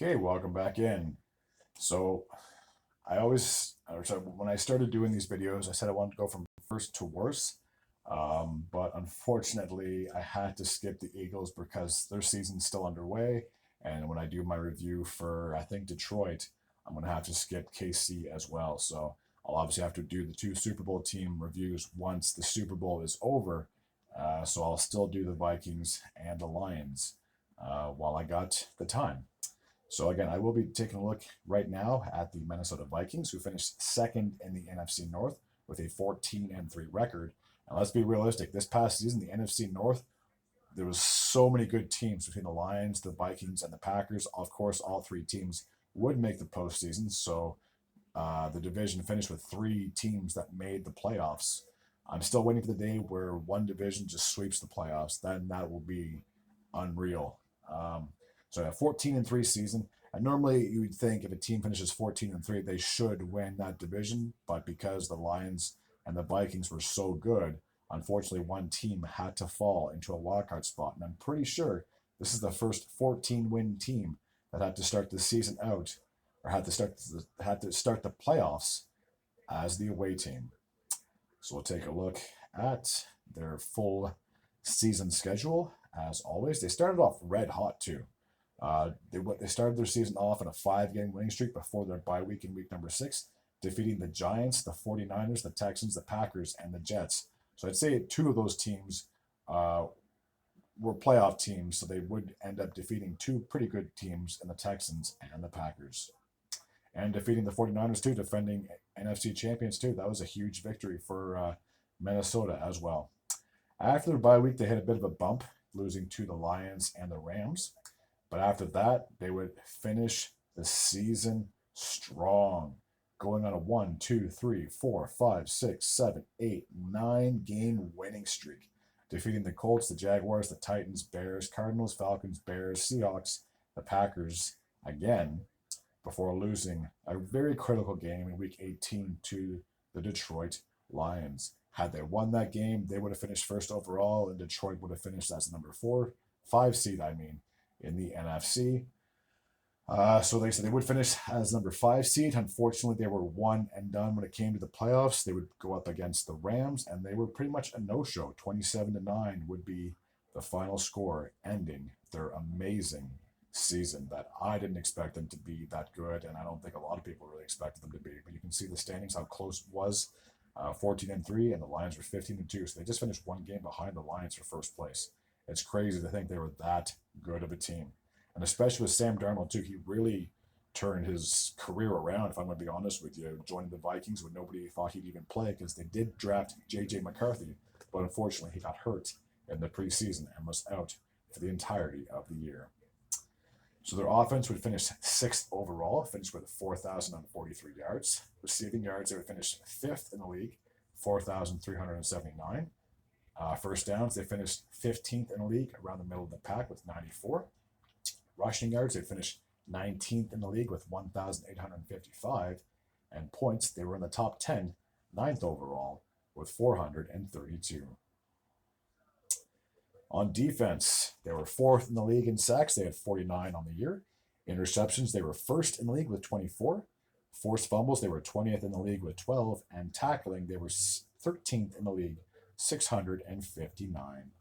Okay, welcome back in. So when I started doing these videos, I said I wanted to go from first to worst. But unfortunately, I had to skip the Eagles because their season's still underway. And when I do my review for, I think, Detroit, I'm going to have to skip KC as well. So I'll obviously have to do the two Super Bowl team reviews once the Super Bowl is over. So I'll still do the Vikings and the Lions while I got the time. So again, I will be taking a look right now at the Minnesota Vikings, who finished second in the NFC North with a 14-3 record. And let's be realistic, this past season, the NFC North, there was so many good teams between the Lions, the Vikings, and the Packers. Of course, all three teams would make the postseason. So the division finished with three teams that made the playoffs. I'm still waiting for the day where one division just sweeps the playoffs. Then that will be unreal. So a 14-3 season. And normally you would think if a team finishes 14-3, they should win that division. But because the Lions and the Vikings were so good, unfortunately one team had to fall into a wildcard spot. And I'm pretty sure this is the first 14-win team that had to start the season out, or had to start the playoffs as the away team. So we'll take a look at their full season schedule. As always, they started off red hot too. They started their season off in a 5-game winning streak before their bye week in week number 6, defeating the Giants, the 49ers, the Texans, the Packers, and the Jets. So I'd say two of those teams uh, were playoff teams, so they would end up defeating two pretty good teams in the Texans and the Packers. And defeating the 49ers too, defending NFC champions too. That was a huge victory for Minnesota as well. After their bye week, they had a bit of a bump, losing to the Lions and the Rams. But after that, they would finish the season strong, going on a 1, 2, 3, 4, 5, 6, 7, 8, 9-game winning streak, defeating the Colts, the Jaguars, the Titans, Bears, Cardinals, Falcons, Bears, Seahawks, the Packers again, before losing a very critical game in Week 18 to the Detroit Lions. Had they won that game, they would have finished first overall, and Detroit would have finished as the number 5 seed, in the NFC. So they said they would finish as number 5 seed. Unfortunately, they were one and done when it came to the playoffs. They would go up against the Rams, and they were pretty much a no-show. 27-9 would be the final score, ending their amazing season that I didn't expect them to be that good, and I don't think a lot of people really expected them to be. But you can see the standings, how close it was. 14-3, and the Lions were 15-2. So they just finished one game behind the Lions for first place. It's crazy to think they were that good of a team. And especially with Sam Darnold, too, he really turned his career around, if I'm going to be honest with you, joining the Vikings when nobody thought he'd even play, because they did draft J.J. McCarthy, but unfortunately he got hurt in the preseason and was out for the entirety of the year. So their offense would finish 6th overall, finished with 4,043 yards. Receiving yards, they would finish 5th in the league, 4,379. First downs, they finished 15th in the league, around the middle of the pack with 94. Rushing yards, they finished 19th in the league with 1,855. And points, they were in the top 10, 9th overall with 432. On defense, they were 4th in the league in sacks. They had 49 on the year. Interceptions, they were 1st in the league with 24. Forced fumbles, they were 20th in the league with 12. And tackling, they were 13th in the league, 659.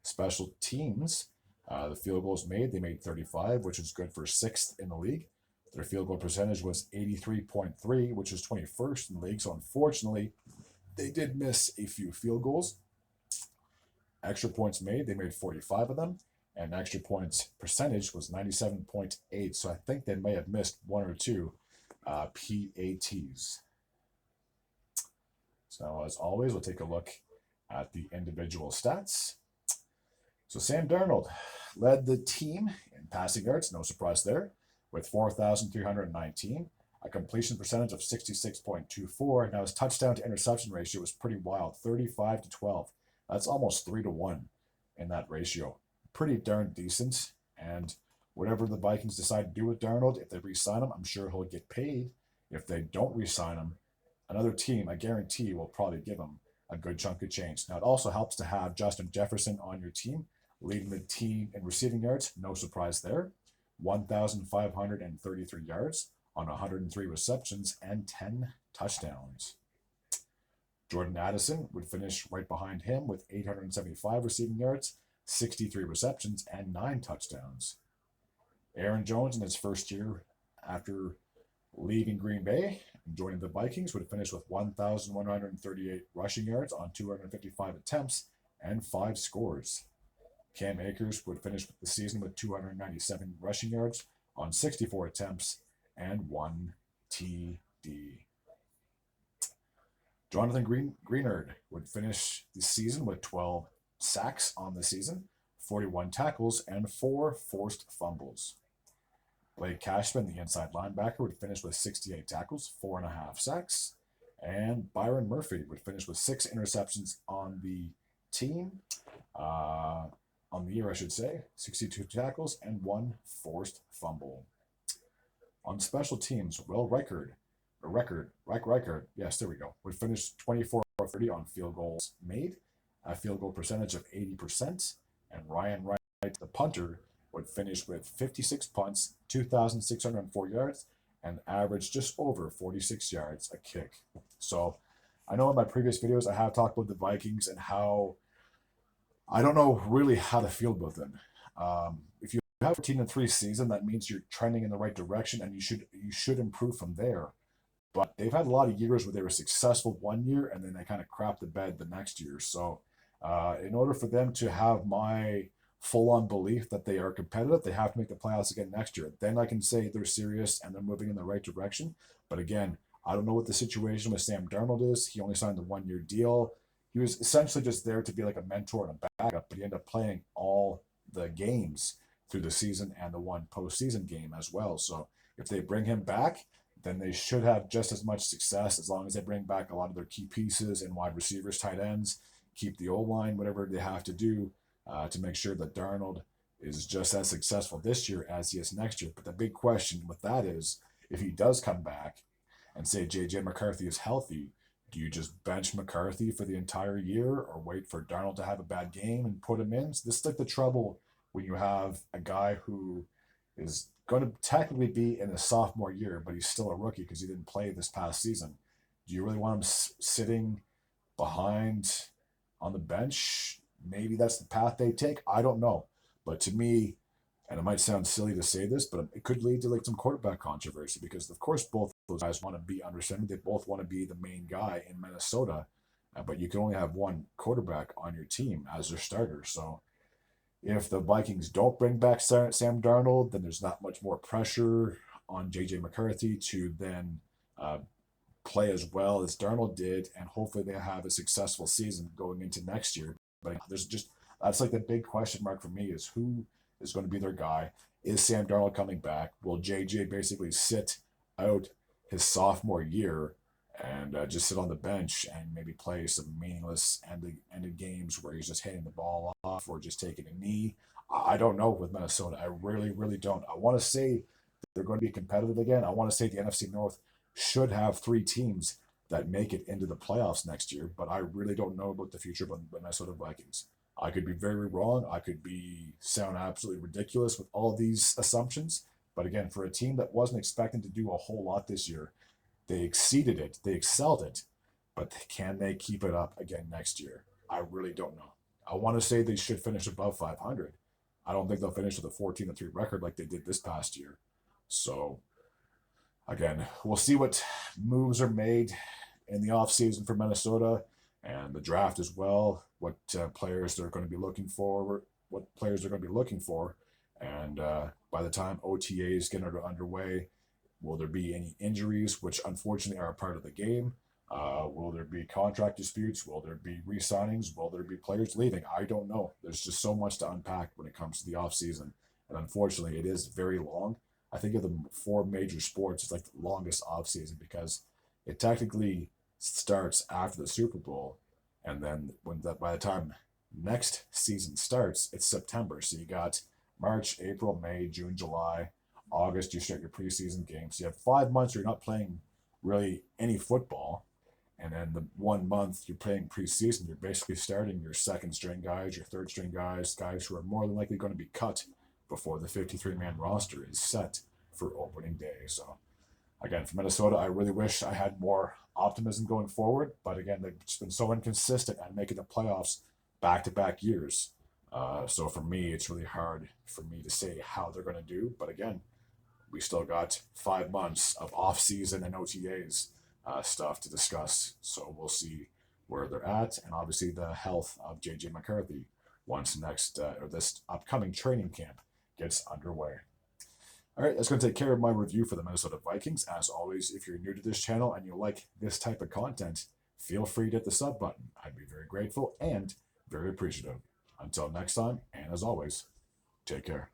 Special teams, the field goals made, they made 35, which is good for 6th in the league. Their field goal percentage was 83.3, which is 21st in the league. So unfortunately, they did miss a few field goals. Extra points made, they made 45 of them, and extra points percentage was 97.8. So I think they may have missed one or two PATs. So as always, we'll take a look at the individual stats. So Sam Darnold led the team in passing yards, no surprise there, with 4,319, a completion percentage of 66.24. Now his touchdown to interception ratio was pretty wild, 35-12. That's almost 3-1 in that ratio. Pretty darn decent. And whatever the Vikings decide to do with Darnold, if they re-sign him, I'm sure he'll get paid. If they don't re-sign him, another team, I guarantee, will probably give him a good chunk of change. Now, it also helps to have Justin Jefferson on your team, leading the team in receiving yards. No surprise there. 1,533 yards on 103 receptions and 10 touchdowns. Jordan Addison would finish right behind him with 875 receiving yards, 63 receptions, and 9 touchdowns. Aaron Jones, in his first year after leaving Green Bay and joining the Vikings, would finish with 1,138 rushing yards on 255 attempts and 5 scores. Cam Akers would finish the season with 297 rushing yards on 64 attempts and 1 TD. Jonathan Greenard would finish the season with 12 sacks on the season, 41 tackles, and 4 forced fumbles. Blake Cashman, the inside linebacker, would finish with 68 tackles, 4.5 sacks. And Byron Murphy would finish with 6 interceptions on the team, on the year, I should say, 62 tackles and 1 forced fumble. On special teams, Will Reichard, yes, there we go, would finish 24-30 on field goals made, a field goal percentage of 80%, and Ryan Wright, the punter, would finish with 56 punts, 2,604 yards, and average just over 46 yards a kick. So I know in my previous videos I have talked about the Vikings and how I don't know really how to feel about them. If you have a 14-3 season, that means you're trending in the right direction and you should improve from there. But they've had a lot of years where they were successful one year and then they kind of crap the bed the next year. So in order for them to have my full-on belief that they are competitive, they have to make the playoffs again next year. Then I can say they're serious and they're moving in the right direction. But again, I don't know what the situation with Sam Darnold is. He only signed the one-year deal. He was essentially just there to be like a mentor and a backup, but he ended up playing all the games through the season and the one postseason game as well. So if they bring him back, then they should have just as much success as long as they bring back a lot of their key pieces and wide receivers, tight ends, keep the O-line, whatever they have to do to make sure that Darnold is just as successful this year as he is next year. But the big question with that is, if he does come back and say J.J. McCarthy is healthy, do you just bench McCarthy for the entire year or wait for Darnold to have a bad game and put him in? So this is like the trouble when you have a guy who is going to technically be in his sophomore year, but he's still a rookie because he didn't play this past season. Do you really want him sitting behind on the bench? Maybe that's the path they take. I don't know. But to me, and it might sound silly to say this, but it could lead to like some quarterback controversy because, of course, both those guys want to be under center. They both want to be the main guy in Minnesota, but you can only have one quarterback on your team as their starter. So if the Vikings don't bring back Sam Darnold, then there's not much more pressure on J.J. McCarthy to then play as well as Darnold did, and hopefully they have a successful season going into next year. But that's like the big question mark for me is who is going to be their guy. Is Sam Darnold coming back? Will JJ basically sit out his sophomore year and just sit on the bench and maybe play some meaningless ended games where he's just hitting the ball off or just taking a knee? I don't know with Minnesota. I really, really don't. I want to say they're going to be competitive again. I want to say the NFC North should have 3 teams that make it into the playoffs next year, but I really don't know about the future of the Minnesota Vikings. I could be very wrong. I could sound absolutely ridiculous with all these assumptions. But again, for a team that wasn't expecting to do a whole lot this year, they exceeded it. They excelled it. But can they keep it up again next year? I really don't know. I want to say they should finish above 500. I don't think they'll finish with a 14-3 record like they did this past year. So, again, we'll see what moves are made in the offseason for Minnesota and the draft as well, what players they're going to be looking for, and by the time OTAs get underway, will there be any injuries, which unfortunately are a part of the game? Will there be contract disputes? Will there be re-signings? Will there be players leaving? I don't know. There's just so much to unpack when it comes to the offseason, and unfortunately, it is very long. I think of the 4 major sports, it's like the longest offseason because it technically starts after the Super Bowl, and then by the time next season starts, it's September. So you got March, April, May, June, July, August. You start your preseason games. So you have 5 months where you're not playing really any football, and then the 1 month you're playing preseason. You're basically starting your second string guys, your third string guys who are more than likely going to be cut before the 53-man roster is set for opening day. So again, for Minnesota, I really wish I had more optimism going forward. But again, they've just been so inconsistent at making the playoffs back-to-back years. So for me, it's really hard for me to say how they're going to do. But again, we still got 5 months of off-season and OTAs stuff to discuss. So we'll see where they're at, and obviously the health of JJ McCarthy once this upcoming training camp gets underway. All right, that's going to take care of my review for the Minnesota Vikings. As always, if you're new to this channel and you like this type of content, feel free to hit the sub button. I'd be very grateful and very appreciative. Until next time, and as always, take care.